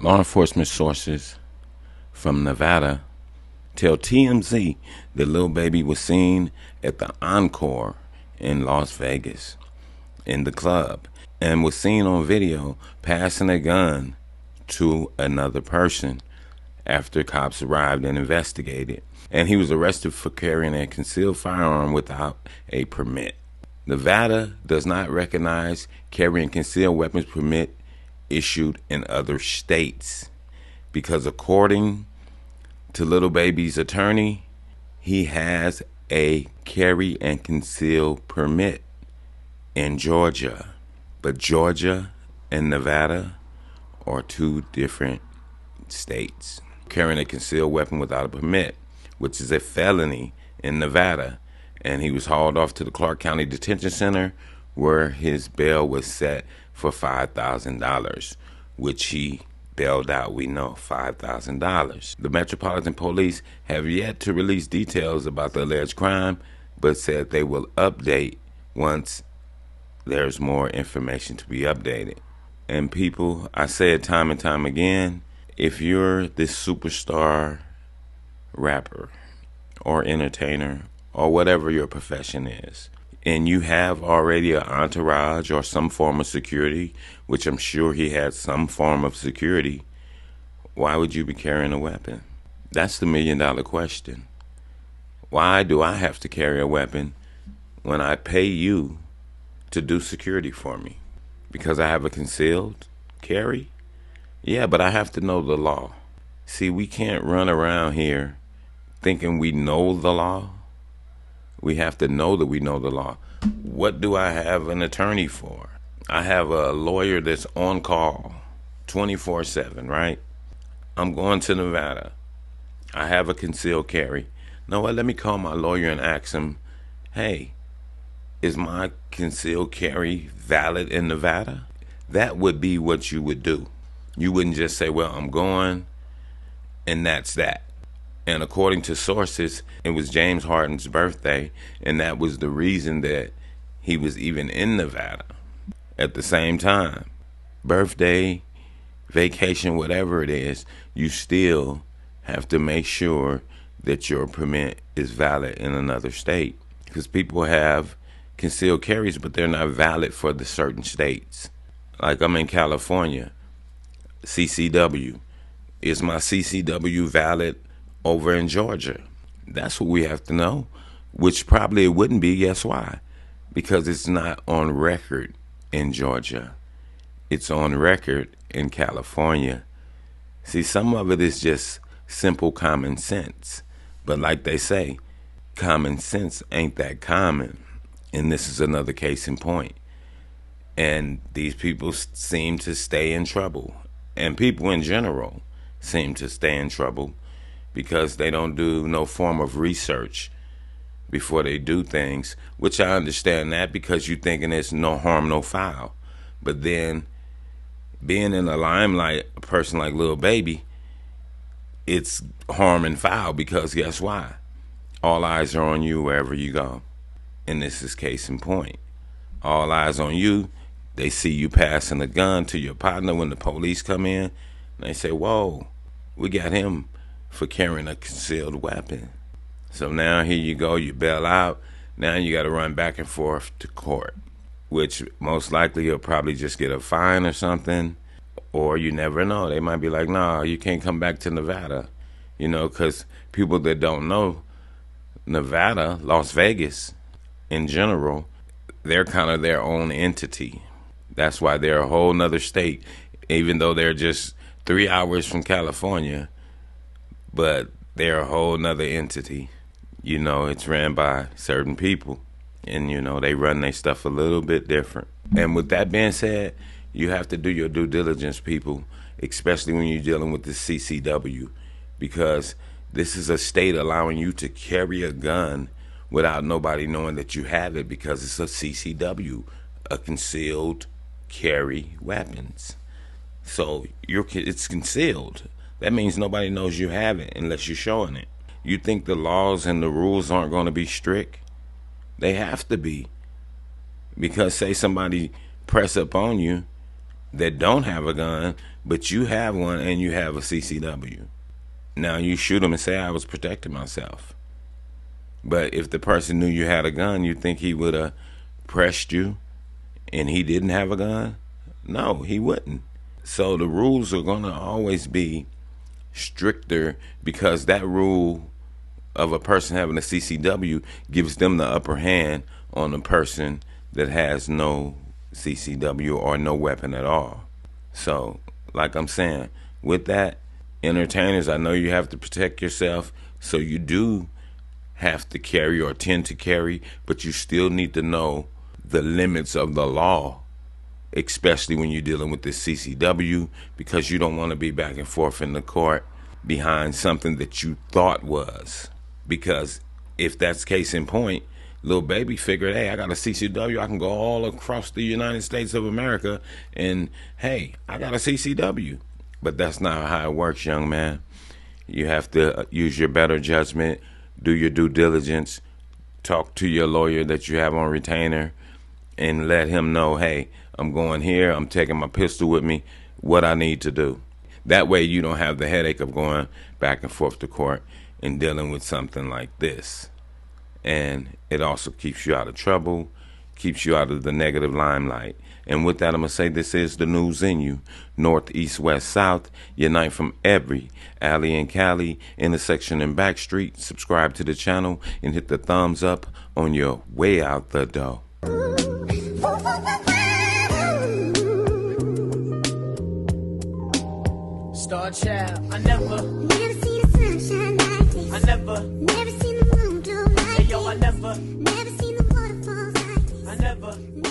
Law enforcement sources from Nevada tell TMZ that Lil Baby was seen at the Encore in Las Vegas in the club and was seen on video passing a gun to another person after cops arrived and investigated. And he was arrested for carrying a concealed firearm without a permit. Nevada does not recognize carrying concealed weapons permit issued in other states because according to Lil Baby's attorney, he has a carry and conceal permit in Georgia. But Georgia and Nevada are two different states. Carrying a concealed weapon without a permit, which is a felony in Nevada, and he was hauled off to the Clark County Detention Center where his bail was set for $5,000, which he bailed out, we know, $5,000. The Metropolitan Police have yet to release details about the alleged crime, but said they will update once there's more information to be updated. And people, I say it time and time again, if you're this superstar rapper or entertainer or whatever your profession is, and you have already an entourage or some form of security, which I'm sure he had some form of security, why would you be carrying a weapon? That's the million-dollar question. Why do I have to carry a weapon when I pay you to do security for me? Because I have a concealed carry? Yeah, but I have to know the law. See, we can't run around here thinking we know the law. We have to know that we know the law. What do I have an attorney for? I have a lawyer that's on call 24/7, right? I'm going to Nevada. I have a concealed carry. Know what? Let me call my lawyer and ask him, hey, is my concealed carry valid in Nevada? That would be what you would do. You wouldn't just say, well, I'm going, and that's that. And according to sources, it was James Harden's birthday, and that was the reason that he was even in Nevada at the same time. Birthday, vacation, whatever it is, you still have to make sure that your permit is valid in another state. Because people have concealed carries, but they're not valid for the certain states. Like I'm in California, CCW. Is my CCW valid over in Georgia? That's what we have to know, which probably it wouldn't be. Guess why? Because it's not on record in Georgia. It's on record in California. See, some of it is just simple common sense. But like they say, common sense ain't that common. And this is another case in point. And these people seem to stay in trouble. And people in general seem to stay in trouble because they don't do no form of research before they do things, which I understand that because you're thinking it's no harm, no foul. But then being in the limelight, a person like Lil Baby, it's harm and foul because guess why? All eyes are on you wherever you go. And this is case in point. All eyes on you. They see you passing a gun to your partner when the police come in. And they say, whoa, we got him for carrying a concealed weapon. So now here you go, you bail out. Now you got to run back and forth to court, which most likely you'll probably just get a fine or something. Or you never know. They might be like, nah, you can't come back to Nevada. You know, because people that don't know, Nevada, Las Vegas, in general, they're kind of their own entity. That's why they're a whole nother state, even though they're just 3 hours from California, but they're a whole nother entity. You know, it's ran by certain people, and, you know, they run their stuff a little bit different. And with that being said, you have to do your due diligence, people, especially when you're dealing with the CCW, because this is a state allowing you to carry a gun without nobody knowing that you have it because it's a CCW, a concealed carry weapons. So it's concealed. That means nobody knows you have it unless you're showing it. You think the laws and the rules aren't going to be strict? They have to be. Because say somebody press up on you, that don't have a gun, but you have one and you have a CCW. Now you shoot them and say, I was protecting myself. But if the person knew you had a gun, you'd think he would have pressed you and he didn't have a gun? No, he wouldn't. So the rules are going to always be stricter because that rule of a person having a CCW gives them the upper hand on a person that has no CCW or no weapon at all. So, like I'm saying, with that, entertainers, I know you have to protect yourself, so you do have to carry or tend to carry, but you still need to know the limits of the law, especially when you're dealing with this CCW, because you don't want to be back and forth in the court behind something that you thought was. Because if that's case in point, Lil Baby figured, hey, I got a CCW, I can go all across the United States of America, and hey, I got a CCW. But that's not how it works, young man. You have to use your better judgment, do your due diligence, talk to your lawyer that you have on retainer, and let him know, hey, I'm going here, I'm taking my pistol with me, what I need to do. That way you don't have the headache of going back and forth to court and dealing with something like this. And it also keeps you out of trouble, keeps you out of the negative limelight. And with that, I'm going to say this is the news in you. North, east, west, south. Unite from every alley and cali, intersection and back street. Subscribe to the channel and hit the thumbs up on your way out the door. Star Child, I never seen the sunshine like this. I never Never seen the moon glow like Hey yo, I this. never Never seen the waterfalls like this. I never